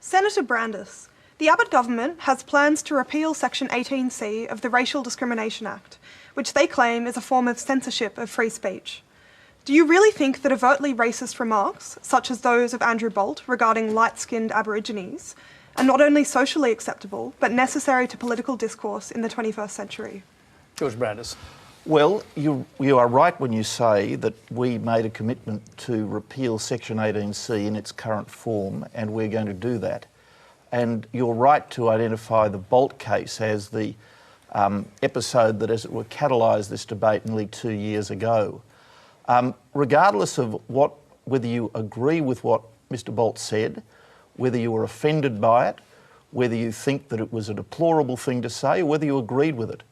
Senator Brandis, the Abbott government has plans to repeal Section 18C of the Racial Discrimination Act, which they claim is a form of censorship of free speech. Do you really think that overtly racist remarks, such as those of Andrew Bolt regarding light-skinned Aborigines, are not only socially acceptable, but necessary to political discourse in the 21st century? George Brandis. Well, you are right when you say that we made a commitment to repeal Section 18C in its current form, and we're going to do that. And you're right to identify the Bolt case as the episode that, as it were, catalysed this debate nearly 2 years ago. Regardless of whether you agree with what Mr. Bolt said, whether you were offended by it, whether you think that it was a deplorable thing to say, or whether you agreed with it,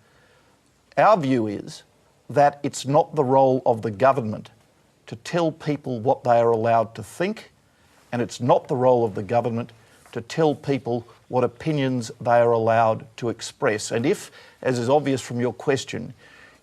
our view is that it's not the role of the government to tell people what they are allowed to think, and it's not the role of the government to tell people what opinions they are allowed to express. And if, as is obvious from your question,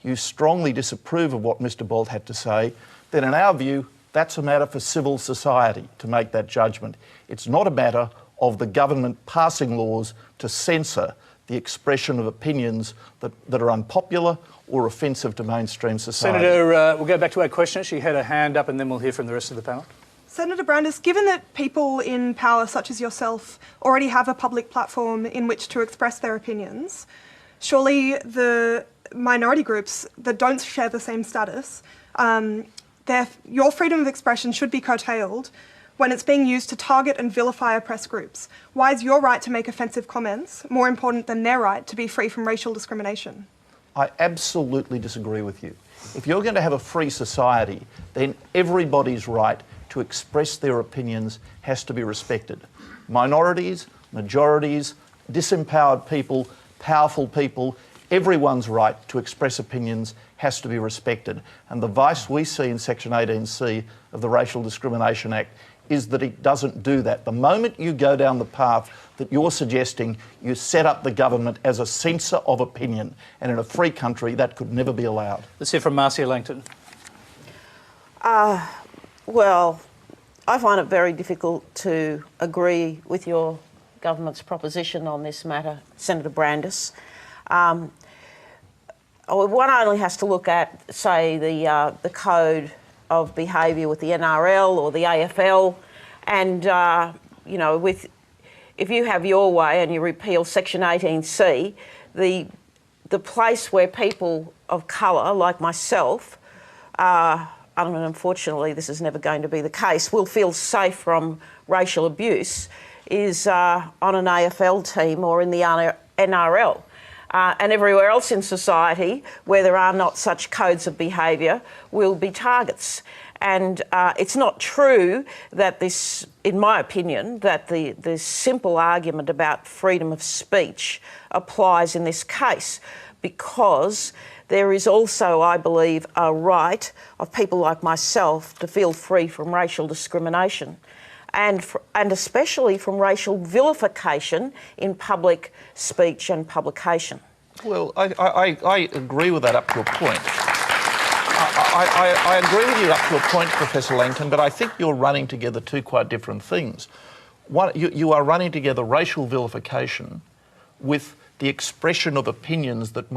you strongly disapprove of what Mr. Bolt had to say, then in our view, that's a matter for civil society to make that judgment. It's not a matter of the government passing laws to censor the expression of opinions that are unpopular or offensive to mainstream society. Senator, we'll go back to our questioner. She had her hand up and then we'll hear from the rest of the panel. Senator Brandis, given that people in power such as yourself already have a public platform in which to express their opinions, surely the minority groups that don't share the same status, your freedom of expression should be curtailed when it's being used to target and vilify oppressed groups. Why is your right to make offensive comments more important than their right to be free from racial discrimination? I absolutely disagree with you. If you're going to have a free society, then everybody's right to express their opinions has to be respected. Minorities, majorities, disempowered people, powerful people, everyone's right to express opinions has to be respected. And the vice we see in Section 18C of the Racial Discrimination Act is that it doesn't do that. The moment you go down the path that you're suggesting, you set up the government as a censor of opinion. And in a free country, that could never be allowed. Let's hear from Marcia Langton. Well, I find it very difficult to agree with your government's proposition on this matter, Senator Brandis. One only has to look at, say, the code of behaviour with the NRL or the AFL, and you know, if you have your way and you repeal Section 18C, the place where people of colour, like myself, and unfortunately this is never going to be the case, will feel safe from racial abuse is on an AFL team or in the NRL. And everywhere else in society where there are not such codes of behaviour will be targets. And it's not true that this, in my opinion, that the simple argument about freedom of speech applies in this case, because there is also, I believe, a right of people like myself to feel free from racial discrimination and especially from racial vilification in public speech and publication. Well, I agree with that up to a point. I agree with you up to a point, Professor Langton, but I think you're running together two quite different things. One, you are running together racial vilification with the expression of opinions that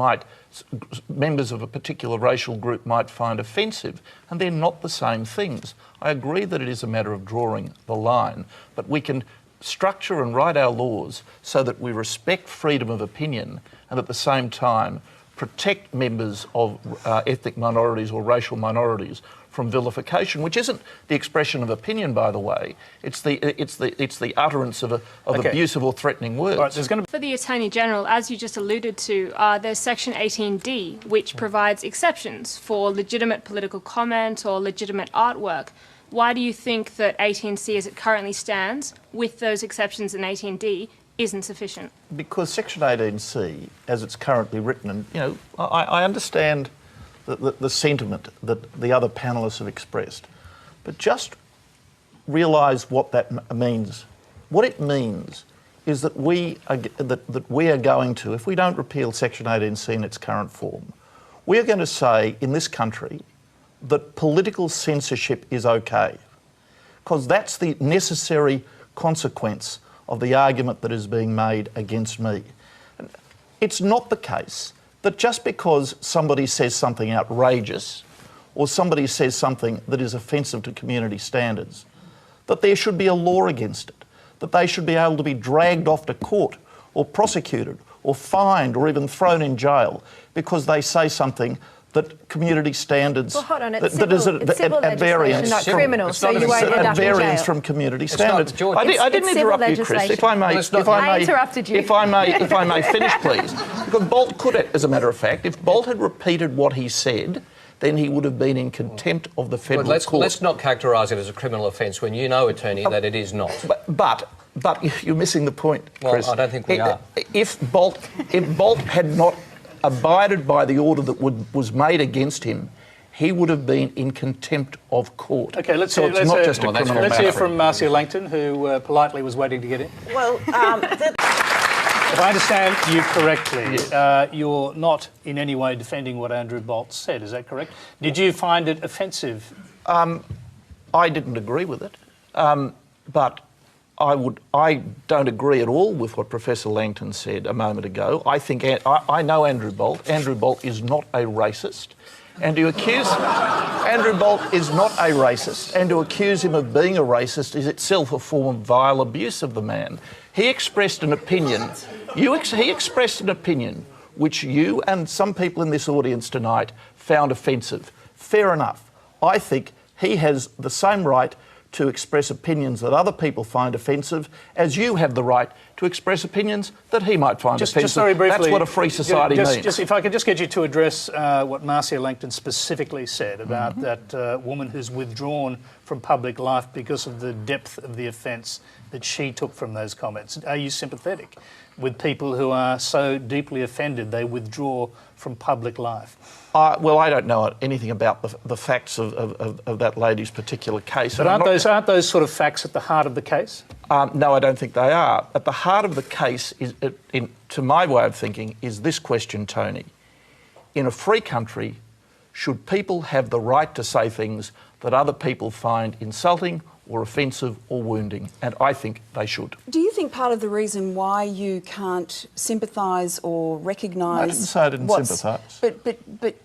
members of a particular racial group might find offensive, and they're not the same things. I agree that it is a matter of drawing the line, but we can structure and write our laws so that we respect freedom of opinion and at the same time protect members of ethnic minorities or racial minorities from vilification, which isn't the expression of opinion, by the way. It's the utterance of abusive or threatening words. Right, For the Attorney General, as you just alluded to, there's Section 18D, which provides exceptions for legitimate political comment or legitimate artwork. Why do you think that 18C, as it currently stands, with those exceptions in 18D, isn't sufficient? Because Section 18C, as it's currently written, and you know, I understand the sentiment that the other panellists have expressed, but just realise what that means. What it means is that we are going to, if we don't repeal Section 18C in its current form, we are going to say in this country that political censorship is okay, because that's the necessary consequence of the argument that is being made against me. It's not the case that just because somebody says something outrageous or somebody says something that is offensive to community standards, that there should be a law against it, that they should be able to be dragged off to court or prosecuted or fined or even thrown in jail because they say something that community standards Well, hold on, that it's civil, is it's civil at variance, legislation, not criminal, it's so not you won't end at up in variance jail. from community not, standards. George. I didn't It's civil interrupt you, Chris. legislation. If I may, Well, it's not- I interrupted you. If I may finish, please. Because Bolt could, as a matter of fact, if Bolt had repeated what he said, then he would have been in contempt of the federal court. Let's not characterise it as a criminal offence when you know, attorney, that it is not. But you're missing the point, Chris. Well, I don't think we are. If Bolt had not abided by the order that was made against him, he would have been in contempt of court. Okay, let's so hear, it's let's not hear, just a criminal let's matter. hear from Marcia Langton, who politely was waiting to get in. Well, If I understand you correctly, you're not in any way defending what Andrew Bolt said, is that correct? Did you find it offensive? I didn't agree with it, but I don't agree at all with what Professor Langton said a moment ago. I know Andrew Bolt. Andrew Bolt is not a racist. And to accuse Andrew Bolt is not a racist, and to accuse him of being a racist is itself a form of vile abuse of the man. He expressed an opinion. He expressed an opinion which you and some people in this audience tonight found offensive. Fair enough. I think he has the same right to express opinions that other people find offensive as you have the right to express opinions that he might find offensive. Just very briefly, that's what a free society means. Just if I could just get you to address what Marcia Langton specifically said about that woman who's withdrawn from public life because of the depth of the offence that she took from those comments. Are you sympathetic with people who are so deeply offended they withdraw from public life? Well, I don't know anything about the facts of that lady's particular case. But aren't those sort of facts at the heart of the case? No, I don't think they are. At the heart of the case, to my way of thinking, is this question, Tony. In a free country, should people have the right to say things that other people find insulting or offensive or wounding? And I think they should. Do you think part of the reason why you can't sympathise or recognise... I didn't say I didn't sympathise. But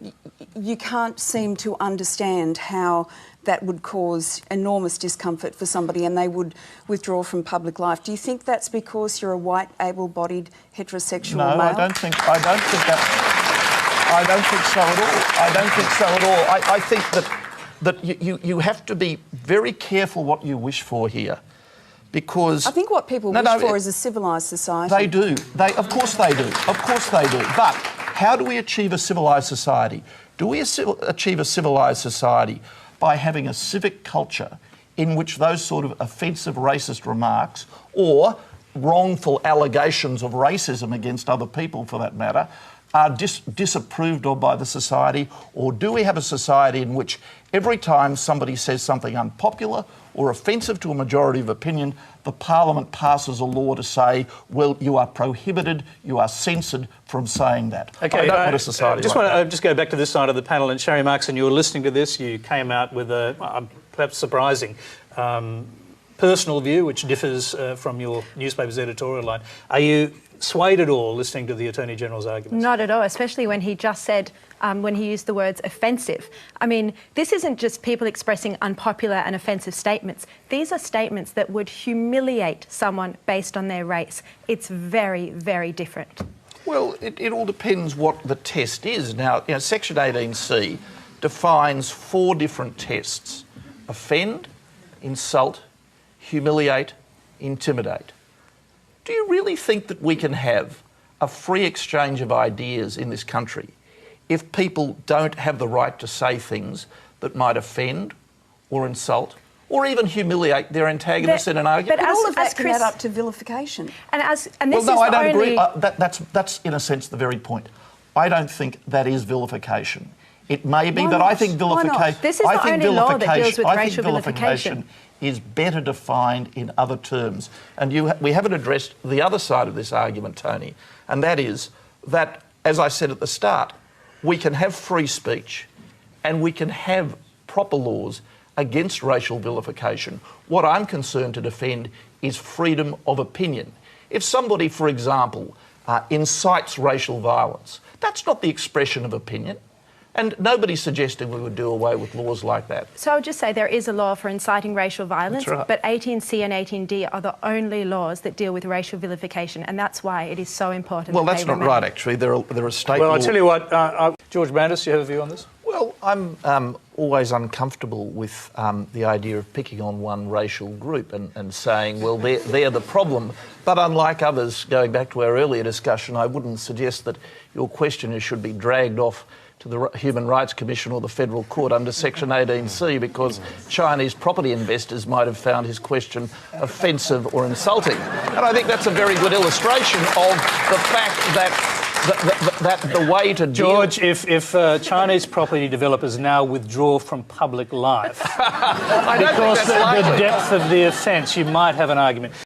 you can't seem to understand how that would cause enormous discomfort for somebody and they would withdraw from public life. Do you think that's because you're a white, able-bodied, heterosexual male? No, I don't think so at all. I don't think so at all. I think that you have to be very careful what you wish for here, because... I think what people wish for is a civilised society. They do. Of course they do. Of course they do. But how do we achieve a civilised society? Do we achieve a civilised society by having a civic culture in which those sort of offensive racist remarks or wrongful allegations of racism against other people, for that matter, are disapproved of by the society? Or do we have a society in which every time somebody says something unpopular or offensive to a majority of opinion, the Parliament passes a law to say, well, you are prohibited, you are censored from saying that? Okay, I don't want a society just like want that. to just go back to this side of the panel. And Sherry Markson, you were listening to this. You came out with a perhaps surprising personal view, which differs from your newspaper's editorial line. Are you swayed at all listening to the Attorney General's arguments? Not at all, especially when he just said, when he used the words offensive. I mean, this isn't just people expressing unpopular and offensive statements. These are statements that would humiliate someone based on their race. It's very, very different. Well, it all depends what the test is. Now, Section 18C defines 4 different tests: offend, insult, humiliate, intimidate. Do you really think that we can have a free exchange of ideas in this country if people don't have the right to say things that might offend or insult or even humiliate their antagonists in an argument? But all of that as can Chris- add up to vilification. And this Well, no, is I the don't only... agree. That's in a sense the very point. I don't think that is vilification. It may be, Why but not? I think Why not? vilification. This is the only law that deals with racial vilification is better defined in other terms. And we haven't addressed the other side of this argument, Tony, and that is that, as I said at the start, we can have free speech and we can have proper laws against racial vilification. What I'm concerned to defend is freedom of opinion. If somebody, for example, incites racial violence, that's not the expression of opinion. And nobody's suggesting we would do away with laws like that. So I would just say there is a law for inciting racial violence, That's right. but 18C and 18D are the only laws that deal with racial vilification, and that's why it is so important. Well, that that's they not remain. right, actually. There are state Well, laws. I tell you what, George Brandis, you have a view on this? Well, I'm always uncomfortable with the idea of picking on one racial group and saying, well, they're the problem. But unlike others, going back to our earlier discussion, I wouldn't suggest that your questioner should be dragged off to the Human Rights Commission or the Federal Court under Section 18C because Chinese property investors might have found his question offensive or insulting. And I think that's a very good illustration of the fact that the way to deal... George, if Chinese property developers now withdraw from public life I don't think because that's likely. the depth of the offence, you might have an argument.